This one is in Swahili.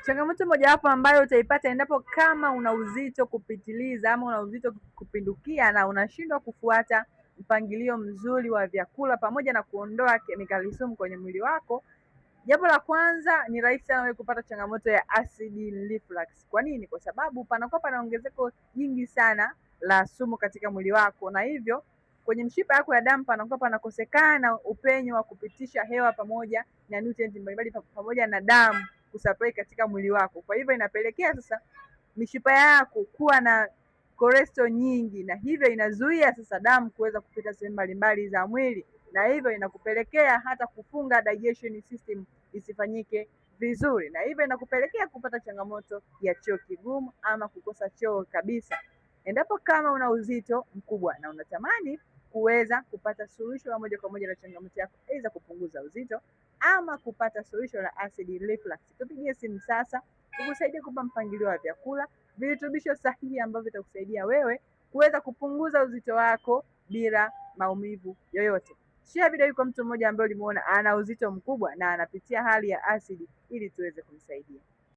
Changamoto mojawapo ambayo utaipata endapo kama una uzito kupitiliza ama una uzito kupindukia na unashindwa kufuata mpangilio mzuri wa vyakula pamoja na kuondoa kemikali sumu kwenye mwili wako, jambo la kwanza ni rahisi sana wewe kupata changamoto ya acid reflux. Kwa nini? Kwa sababu panakuwa pana ongezeko jingi sana la sumu katika mwili wako, na hivyo kwenye mshipa yako ya damu panakuwa panakosekana upenyo wa kupitisha hewa pamoja na nutrients mbalimbali pamoja na damu kusupply katika mwili wako. Kwa hivyo inapelekea sasa mishipa yako kuwa na cholesterol nyingi, na hivyo inazuia sasa damu kuweza kupita sehemu mbalimbali za mwili, na hivyo inakupelekea hata kufunga digestion system isifanyike vizuri, na hivyo inakupelekea kupata changamoto ya choo kigumu ama kukosa choo kabisa. Endapo kama una uzito mkubwa na unatamani kuweza kupata suluhisho la moja kwa moja la changamoto yako, aidha kupunguza uzito ama kupata suluhisho la acid reflux, tupigie simu sasa tukusaidie kupa mpangilio wa vyakula, virutubisho sahihi ambavyo vitakusaidia wewe kuweza kupunguza uzito wako bila maumivu yoyote. Share video hii kwa mtu mmoja ambaye ulimuona ana uzito mkubwa na anapitia hali ya asidi ili tuweze kumsaidia.